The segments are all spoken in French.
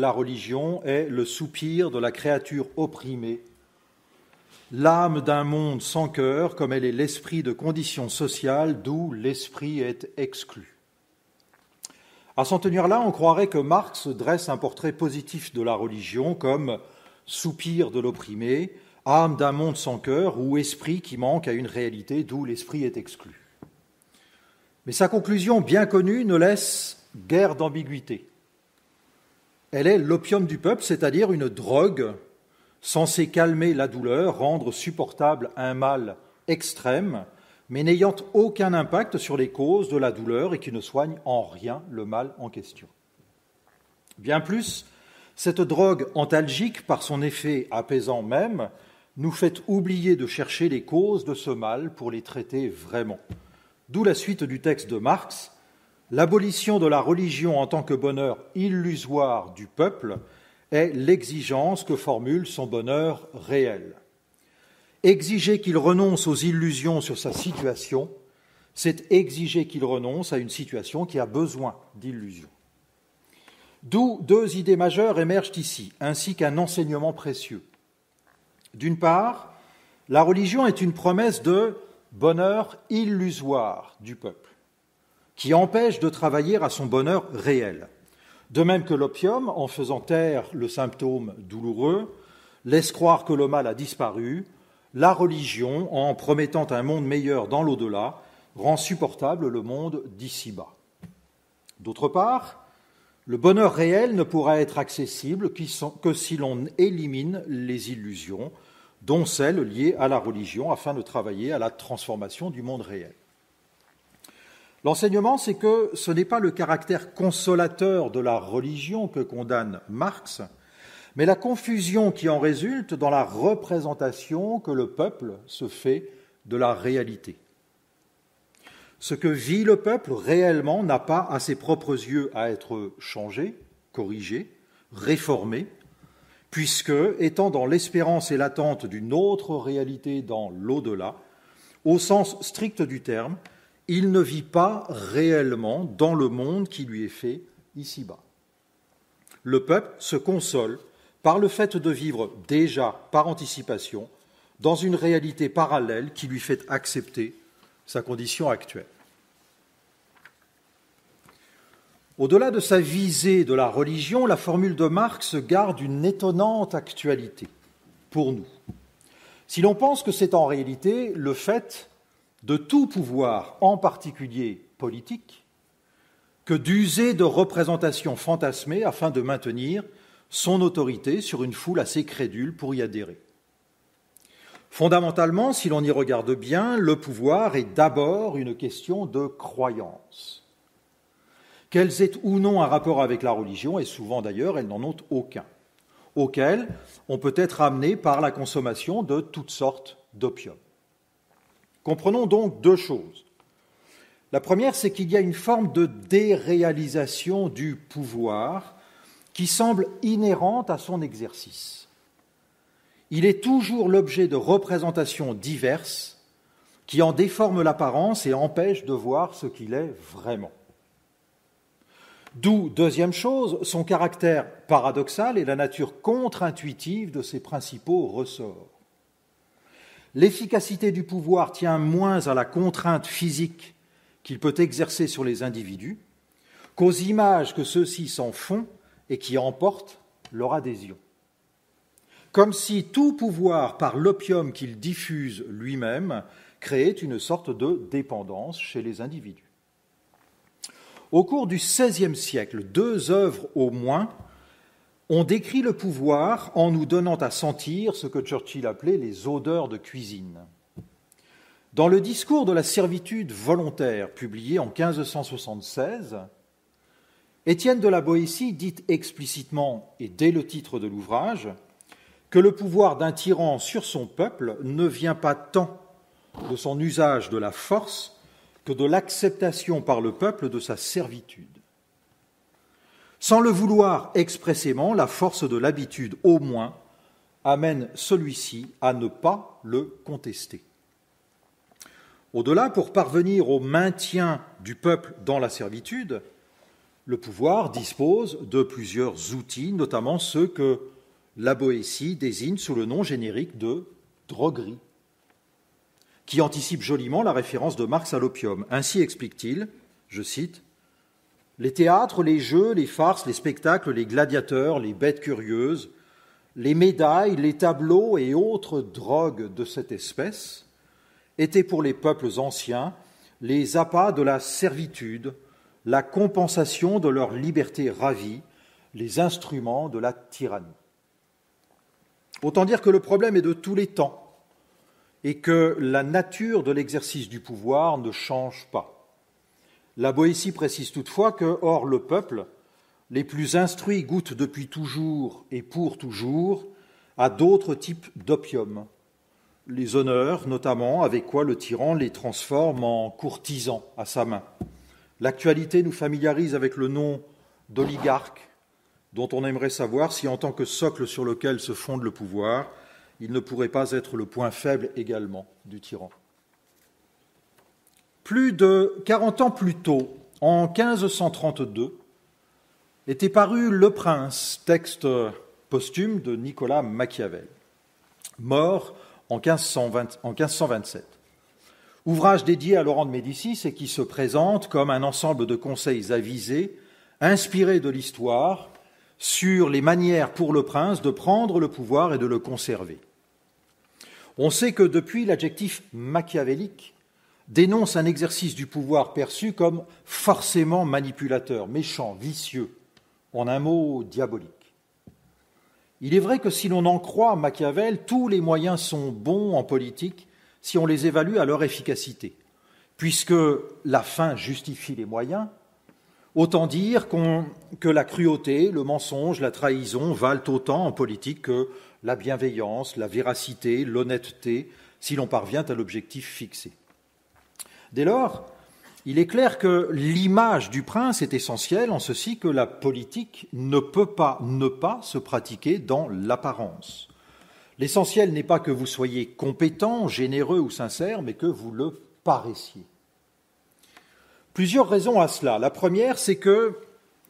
la religion est le soupir de la créature opprimée, l'âme d'un monde sans cœur, comme elle est l'esprit de condition sociale, d'où l'esprit est exclu. À s'en tenir là, on croirait que Marx dresse un portrait positif de la religion comme soupir de l'opprimé, âme d'un monde sans cœur ou esprit qui manque à une réalité, d'où l'esprit est exclu. Mais sa conclusion bien connue ne laisse guère d'ambiguïté. Elle est l'opium du peuple, c'est-à-dire une drogue censée calmer la douleur, rendre supportable un mal extrême, mais n'ayant aucun impact sur les causes de la douleur et qui ne soigne en rien le mal en question. Bien plus, cette drogue antalgique, par son effet apaisant même, nous fait oublier de chercher les causes de ce mal pour les traiter vraiment. D'où la suite du texte de Marx, l'abolition de la religion en tant que bonheur illusoire du peuple est l'exigence que formule son bonheur réel. Exiger qu'il renonce aux illusions sur sa situation, c'est exiger qu'il renonce à une situation qui a besoin d'illusions. D'où deux idées majeures émergent ici, ainsi qu'un enseignement précieux. D'une part, la religion est une promesse de bonheur illusoire du peuple, qui empêche de travailler à son bonheur réel. De même que l'opium, en faisant taire le symptôme douloureux, laisse croire que le mal a disparu, la religion, en promettant un monde meilleur dans l'au-delà, rend supportable le monde d'ici-bas. D'autre part, le bonheur réel ne pourra être accessible que si l'on élimine les illusions, dont celles liées à la religion, afin de travailler à la transformation du monde réel. L'enseignement, c'est que ce n'est pas le caractère consolateur de la religion que condamne Marx, mais la confusion qui en résulte dans la représentation que le peuple se fait de la réalité. Ce que vit le peuple réellement n'a pas à ses propres yeux à être changé, corrigé, réformé, puisque, étant dans l'espérance et l'attente d'une autre réalité dans l'au-delà, au sens strict du terme, il ne vit pas réellement dans le monde qui lui est fait ici-bas. Le peuple se console par le fait de vivre déjà par anticipation dans une réalité parallèle qui lui fait accepter sa condition actuelle. Au-delà de sa visée de la religion, la formule de Marx garde une étonnante actualité pour nous. Si l'on pense que c'est en réalité le fait de tout pouvoir, en particulier politique, que d'user de représentations fantasmées afin de maintenir son autorité sur une foule assez crédule pour y adhérer. Fondamentalement, si l'on y regarde bien, le pouvoir est d'abord une question de croyance. Qu'elles aient ou non un rapport avec la religion, et souvent d'ailleurs, elles n'en ont aucun, auquel on peut être amené par la consommation de toutes sortes d'opium. Comprenons donc deux choses. La première, c'est qu'il y a une forme de déréalisation du pouvoir qui semble inhérente à son exercice. Il est toujours l'objet de représentations diverses qui en déforment l'apparence et empêchent de voir ce qu'il est vraiment. D'où, deuxième chose, son caractère paradoxal et la nature contre-intuitive de ses principaux ressorts. L'efficacité du pouvoir tient moins à la contrainte physique qu'il peut exercer sur les individus qu'aux images que ceux-ci s'en font et qui emportent leur adhésion. Comme si tout pouvoir, par l'opium qu'il diffuse lui-même, créait une sorte de dépendance chez les individus. Au cours du XVIe siècle, deux œuvres au moins ont décrit le pouvoir en nous donnant à sentir ce que Churchill appelait les odeurs de cuisine. Dans le discours de la servitude volontaire, publié en 1576, Étienne de la Boétie dit explicitement, et dès le titre de l'ouvrage, que le pouvoir d'un tyran sur son peuple ne vient pas tant de son usage de la force que de l'acceptation par le peuple de sa servitude. Sans le vouloir expressément, la force de l'habitude, au moins, amène celui-ci à ne pas le contester. Au-delà, pour parvenir au maintien du peuple dans la servitude, Le pouvoir dispose de plusieurs outils, notamment ceux que la Boétie désigne sous le nom générique de droguerie, qui anticipe joliment la référence de Marx à l'opium. Ainsi explique-t-il, je cite, « Les théâtres, les jeux, les farces, les spectacles, les gladiateurs, les bêtes curieuses, les médailles, les tableaux et autres drogues de cette espèce étaient pour les peuples anciens les appâts de la servitude, la compensation de leur liberté ravie, les instruments de la tyrannie. » Autant dire que le problème est de tous les temps et que la nature de l'exercice du pouvoir ne change pas. La Boétie précise toutefois que, hors le peuple, les plus instruits goûtent depuis toujours et pour toujours à d'autres types d'opium. Les honneurs, notamment, avec quoi le tyran les transforme en courtisans à sa main. L'actualité nous familiarise avec le nom d'oligarque, dont on aimerait savoir si, en tant que socle sur lequel se fonde le pouvoir, il ne pourrait pas être le point faible également du tyran. Plus de 40 ans plus tôt, en 1532, était paru Le Prince, texte posthume de Nicolas Machiavel, mort en 1527. Ouvrage dédié à Laurent de Médicis et qui se présente comme un ensemble de conseils avisés, inspirés de l'histoire, sur les manières pour le prince de prendre le pouvoir et de le conserver. On sait que depuis, l'adjectif machiavélique dénonce un exercice du pouvoir perçu comme forcément manipulateur, méchant, vicieux, en un mot diabolique. Il est vrai que si l'on en croit Machiavel, tous les moyens sont bons en politique si on les évalue à leur efficacité, puisque la fin justifie les moyens. Autant dire que la cruauté, le mensonge, la trahison valent autant en politique que la bienveillance, la véracité, l'honnêteté, si l'on parvient à l'objectif fixé. Dès lors, il est clair que l'image du prince est essentielle en ceci que la politique ne peut pas ne pas se pratiquer dans l'apparence. L'essentiel n'est pas que vous soyez compétent, généreux ou sincère, mais que vous le paraissiez. Plusieurs raisons à cela. La première, c'est que,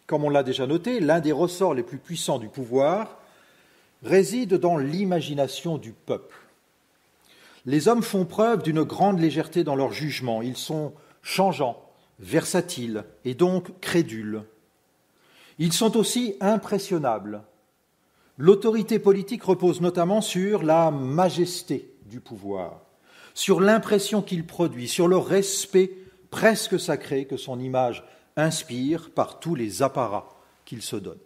comme on l'a déjà noté, l'un des ressorts les plus puissants du pouvoir réside dans l'imagination du peuple. Les hommes font preuve d'une grande légèreté dans leur jugement. Ils sont changeants, versatiles et donc crédules. Ils sont aussi impressionnables. L'autorité politique repose notamment sur la majesté du pouvoir, sur l'impression qu'il produit, sur le respect presque sacré que son image inspire par tous les apparats qu'il se donne.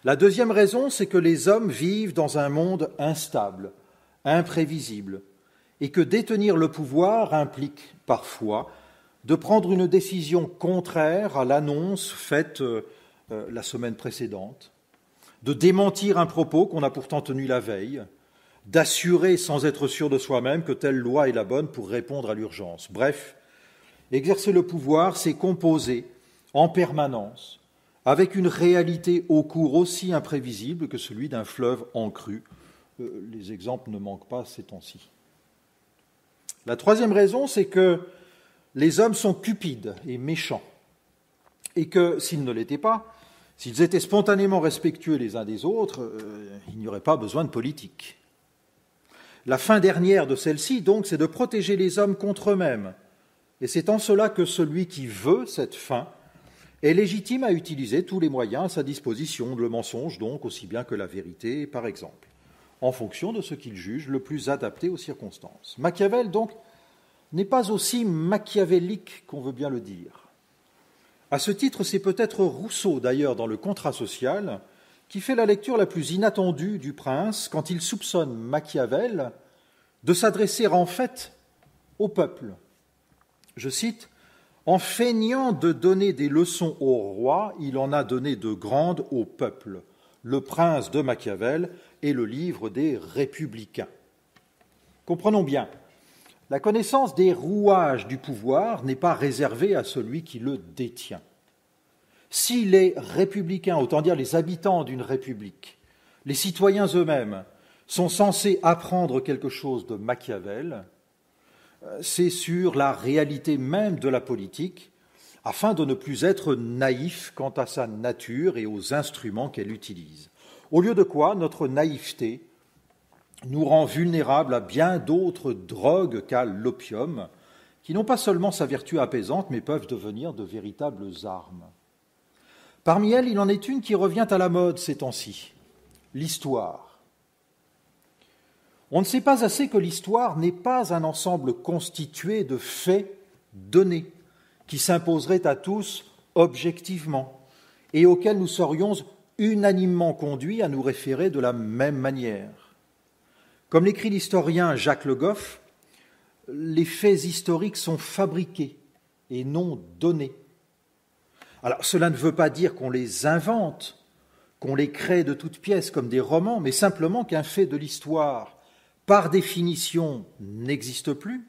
La deuxième raison, c'est que les hommes vivent dans un monde instable, imprévisible, et que détenir le pouvoir implique parfois de prendre une décision contraire à l'annonce faite la semaine précédente, de démentir un propos qu'on a pourtant tenu la veille, d'assurer sans être sûr de soi-même que telle loi est la bonne pour répondre à l'urgence. Bref, exercer le pouvoir, c'est composer en permanence avec une réalité au cours aussi imprévisible que celui d'un fleuve en crue. Les exemples ne manquent pas ces temps-ci. La troisième raison, c'est que les hommes sont cupides et méchants, et que s'ils ne l'étaient pas, s'ils étaient spontanément respectueux les uns des autres, il n'y aurait pas besoin de politique. La fin dernière de celle-ci, donc, c'est de protéger les hommes contre eux-mêmes. Et c'est en cela que celui qui veut cette fin est légitime à utiliser tous les moyens à sa disposition, le mensonge donc, aussi bien que la vérité, par exemple, en fonction de ce qu'il juge le plus adapté aux circonstances. Machiavel, donc, n'est pas aussi machiavélique qu'on veut bien le dire. À ce titre, c'est peut-être Rousseau, d'ailleurs, dans le Contrat social, qui fait la lecture la plus inattendue du Prince quand il soupçonne Machiavel de s'adresser en fait au peuple. Je cite, « En feignant de donner des leçons au roi, il en a donné de grandes au peuple. Le Prince de Machiavel est le livre des Républicains. » Comprenons bien, la connaissance des rouages du pouvoir n'est pas réservée à celui qui le détient. Si les républicains, autant dire les habitants d'une république, les citoyens eux-mêmes, sont censés apprendre quelque chose de Machiavel, c'est sur la réalité même de la politique, afin de ne plus être naïf quant à sa nature et aux instruments qu'elle utilise. Au lieu de quoi, notre naïveté nous rend vulnérables à bien d'autres drogues qu'à l'opium, qui n'ont pas seulement sa vertu apaisante, mais peuvent devenir de véritables armes. Parmi elles, il en est une qui revient à la mode ces temps-ci, l'histoire. On ne sait pas assez que l'histoire n'est pas un ensemble constitué de faits donnés, qui s'imposeraient à tous objectivement, et auxquels nous serions unanimement conduits à nous référer de la même manière. Comme l'écrit l'historien Jacques Le Goff, les faits historiques sont fabriqués et non donnés. Alors, cela ne veut pas dire qu'on les invente, qu'on les crée de toutes pièces comme des romans, mais simplement qu'un fait de l'histoire, par définition, n'existe plus,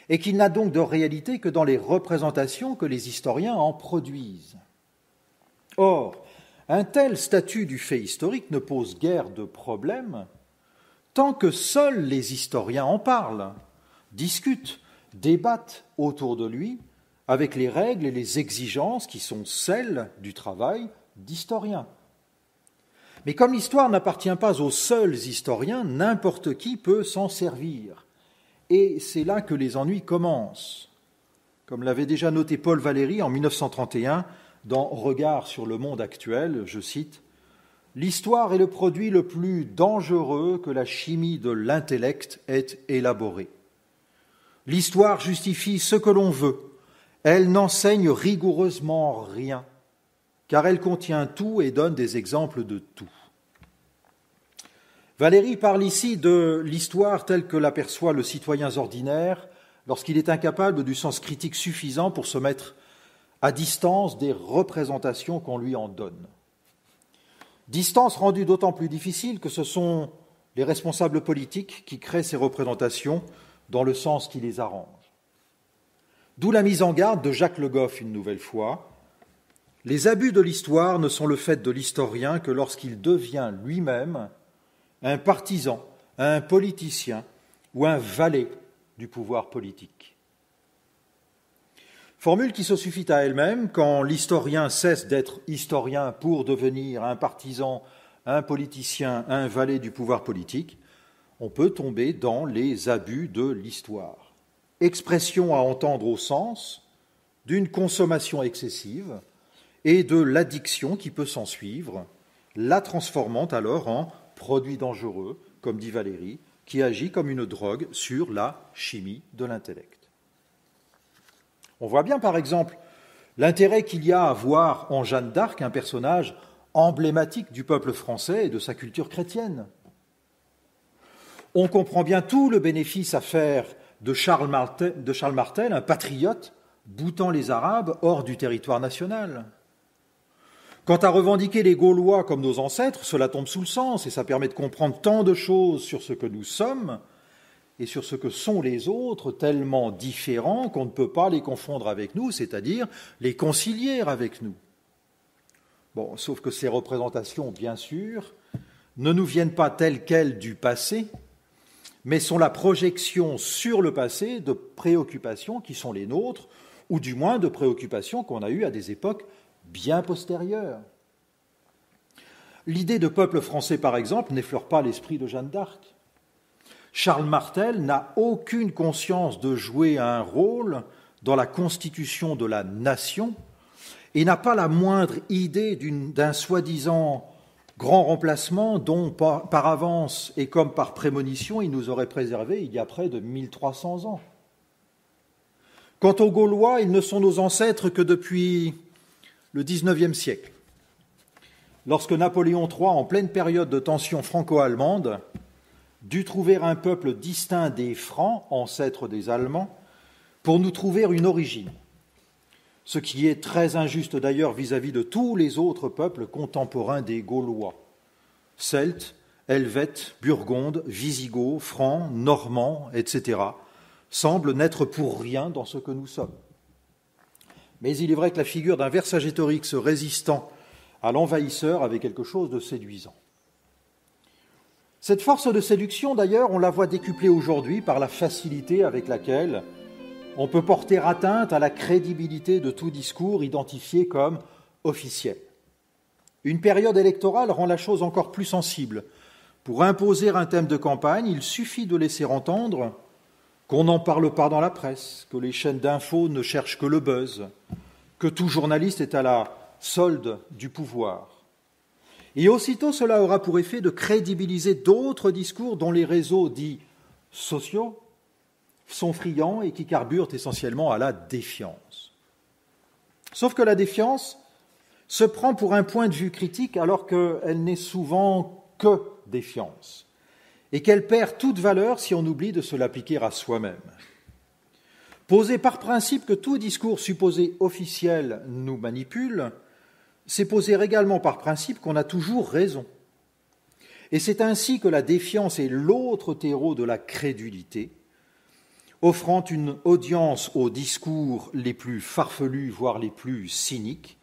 et qu'il n'a donc de réalité que dans les représentations que les historiens en produisent. Or, un tel statut du fait historique ne pose guère de problème tant que seuls les historiens en parlent, discutent, débattent autour de lui avec les règles et les exigences qui sont celles du travail d'historien. Mais comme l'histoire n'appartient pas aux seuls historiens, n'importe qui peut s'en servir. Et c'est là que les ennuis commencent. Comme l'avait déjà noté Paul Valéry en 1931 dans Regard sur le monde actuel, je cite, « L'histoire est le produit le plus dangereux que la chimie de l'intellect ait élaboré. L'histoire justifie ce que l'on veut, elle n'enseigne rigoureusement rien, car elle contient tout et donne des exemples de tout. » Valéry parle ici de l'histoire telle que l'aperçoit le citoyen ordinaire lorsqu'il est incapable du sens critique suffisant pour se mettre à distance des représentations qu'on lui en donne. Distance rendue d'autant plus difficile que ce sont les responsables politiques qui créent ces représentations dans le sens qui les arrange. D'où la mise en garde de Jacques Le Goff une nouvelle fois. Les abus de l'histoire ne sont le fait de l'historien que lorsqu'il devient lui-même un partisan, un politicien ou un valet du pouvoir politique. Formule qui se suffit à elle-même quand l'historien cesse d'être historien pour devenir un partisan, un politicien, un valet du pouvoir politique, on peut tomber dans les abus de l'histoire. Expression à entendre au sens d'une consommation excessive et de l'addiction qui peut s'en suivre, la transformant alors en produit dangereux, comme dit Valéry, qui agit comme une drogue sur la chimie de l'intellect. On voit bien, par exemple, l'intérêt qu'il y a à voir en Jeanne d'Arc un personnage emblématique du peuple français et de sa culture chrétienne. On comprend bien tout le bénéfice à faire de Charles Martel, un patriote boutant les Arabes hors du territoire national. Quant à revendiquer les Gaulois comme nos ancêtres, cela tombe sous le sens et ça permet de comprendre tant de choses sur ce que nous sommes et sur ce que sont les autres, tellement différents qu'on ne peut pas les confondre avec nous, c'est-à-dire les concilier avec nous. Bon, sauf que ces représentations, bien sûr, ne nous viennent pas telles quelles du passé, mais sont la projection sur le passé de préoccupations qui sont les nôtres, ou du moins de préoccupations qu'on a eues à des époques bien postérieures. L'idée de peuple français, par exemple, n'effleure pas l'esprit de Jeanne d'Arc. Charles Martel n'a aucune conscience de jouer un rôle dans la constitution de la nation et n'a pas la moindre idée d'un soi-disant grand remplacement dont, par avance et comme par prémonition, il nous aurait préservé il y a près de 1300 ans. Quant aux Gaulois, ils ne sont nos ancêtres que depuis le XIXe siècle, lorsque Napoléon III, en pleine période de tension franco-allemande, dut trouver un peuple distinct des Francs, ancêtres des Allemands, pour nous trouver une origine, ce qui est très injuste d'ailleurs vis-à-vis de tous les autres peuples contemporains des Gaulois, Celtes, Helvètes, Burgondes, Visigoths, Francs, Normands, etc., semblent n'être pour rien dans ce que nous sommes. Mais il est vrai que la figure d'un Vercingétorix résistant à l'envahisseur avait quelque chose de séduisant. Cette force de séduction, d'ailleurs, on la voit décuplée aujourd'hui par la facilité avec laquelle On peut porter atteinte à la crédibilité de tout discours identifié comme officiel. Une période électorale rend la chose encore plus sensible. Pour imposer un thème de campagne, il suffit de laisser entendre qu'on n'en parle pas dans la presse, que les chaînes d'infos ne cherchent que le buzz, que tout journaliste est à la solde du pouvoir. Et aussitôt, cela aura pour effet de crédibiliser d'autres discours dont les réseaux dits sociaux sont friands et qui carburent essentiellement à la défiance. Sauf que la défiance se prend pour un point de vue critique alors qu'elle n'est souvent que défiance et qu'elle perd toute valeur si on oublie de se l'appliquer à soi-même. Poser par principe que tout discours supposé officiel nous manipule, c'est poser également par principe qu'on a toujours raison. Et c'est ainsi que la défiance est l'autre terreau de la crédulité, offrant une audience aux discours les plus farfelus, voire les plus cyniques,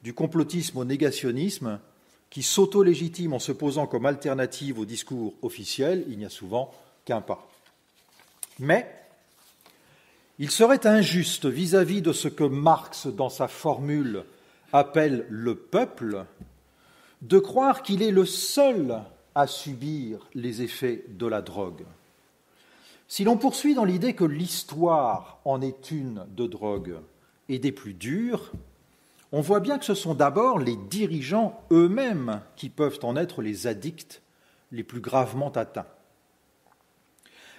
du complotisme au négationnisme, qui s'auto-légitime en se posant comme alternative au discours officiel, il n'y a souvent qu'un pas. Mais il serait injuste vis-à-vis de ce que Marx, dans sa formule, appelle le peuple, de croire qu'il est le seul à subir les effets de la drogue. Si l'on poursuit dans l'idée que l'histoire en est une de drogue et des plus dures, on voit bien que ce sont d'abord les dirigeants eux-mêmes qui peuvent en être les addicts les plus gravement atteints.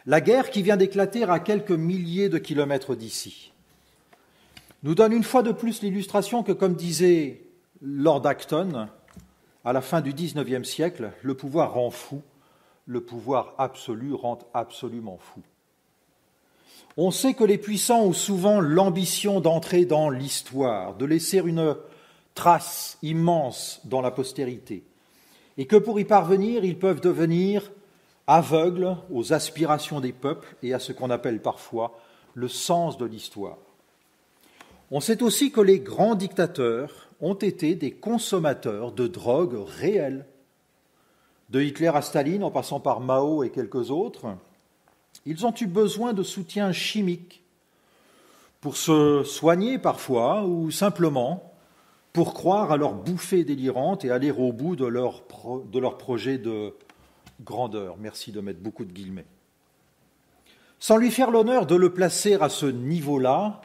La guerre qui vient d'éclater à quelques milliers de kilomètres d'ici nous donne une fois de plus l'illustration que, comme disait Lord Acton, à la fin du XIXe siècle, le pouvoir rend fou, le pouvoir absolu rend absolument fou. On sait que les puissants ont souvent l'ambition d'entrer dans l'histoire, de laisser une trace immense dans la postérité, et que pour y parvenir, ils peuvent devenir aveugles aux aspirations des peuples et à ce qu'on appelle parfois le sens de l'histoire. On sait aussi que les grands dictateurs ont été des consommateurs de drogue réelle. De Hitler à Staline, en passant par Mao et quelques autres, ils ont eu besoin de soutien chimique pour se soigner parfois ou simplement pour croire à leur bouffée délirante et aller au bout de leur projet de grandeur. Merci de mettre beaucoup de guillemets. Sans lui faire l'honneur de le placer à ce niveau-là,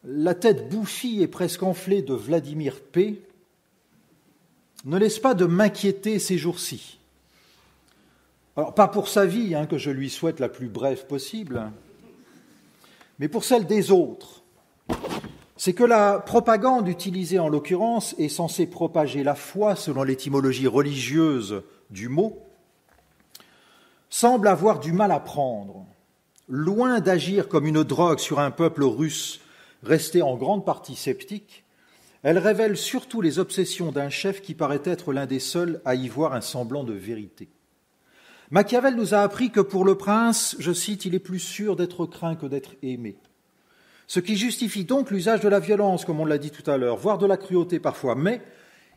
la tête bouffie et presque enflée de Vladimir P. ne laisse pas de m'inquiéter ces jours-ci. Alors, pas pour sa vie, que je lui souhaite la plus brève possible, mais pour celle des autres. C'est que la propagande utilisée en l'occurrence est censée propager la foi, selon l'étymologie religieuse du mot, semble avoir du mal à prendre. Loin d'agir comme une drogue sur un peuple russe resté en grande partie sceptique, elle révèle surtout les obsessions d'un chef qui paraît être l'un des seuls à y voir un semblant de vérité. Machiavel nous a appris que pour le prince, je cite, « il est plus sûr d'être craint que d'être aimé ». Ce qui justifie donc l'usage de la violence, comme on l'a dit tout à l'heure, voire de la cruauté parfois. Mais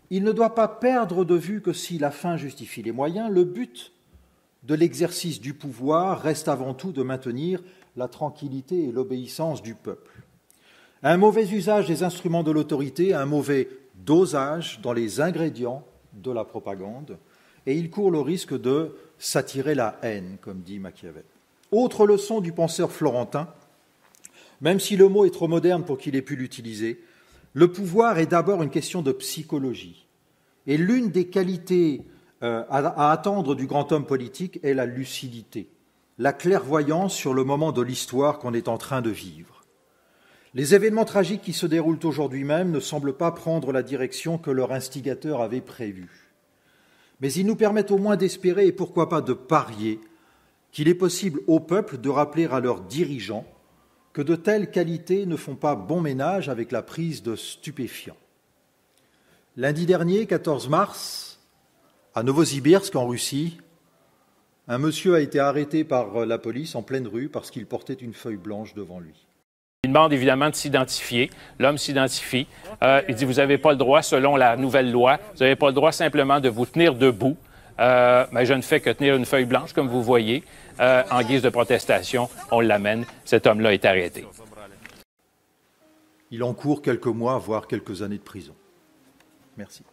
il ne doit pas perdre de vue que si la fin justifie les moyens, le but de l'exercice du pouvoir reste avant tout de maintenir la tranquillité et l'obéissance du peuple. Un mauvais usage des instruments de l'autorité, un mauvais dosage dans les ingrédients de la propagande, et il court le risque de s'attirer la haine, comme dit Machiavel. Autre leçon du penseur florentin, même si le mot est trop moderne pour qu'il ait pu l'utiliser, le pouvoir est d'abord une question de psychologie. Et l'une des qualités à attendre du grand homme politique est la lucidité, la clairvoyance sur le moment de l'histoire qu'on est en train de vivre. Les événements tragiques qui se déroulent aujourd'hui même ne semblent pas prendre la direction que leur instigateur avait prévue. Mais ils nous permettent au moins d'espérer, et pourquoi pas de parier, qu'il est possible au peuple de rappeler à leurs dirigeants que de telles qualités ne font pas bon ménage avec la prise de stupéfiants. Lundi dernier, 14 mars, à Novosibirsk, en Russie, un monsieur a été arrêté par la police en pleine rue parce qu'il portait une feuille blanche devant lui. Il demande évidemment de s'identifier. L'homme s'identifie. Il dit, vous n'avez pas le droit, selon la nouvelle loi, vous n'avez pas le droit simplement de vous tenir debout. Mais je ne fais que tenir une feuille blanche, comme vous voyez. En guise de protestation, on l'amène. Cet homme-là est arrêté. il encourt quelques mois, voire quelques années de prison. Merci.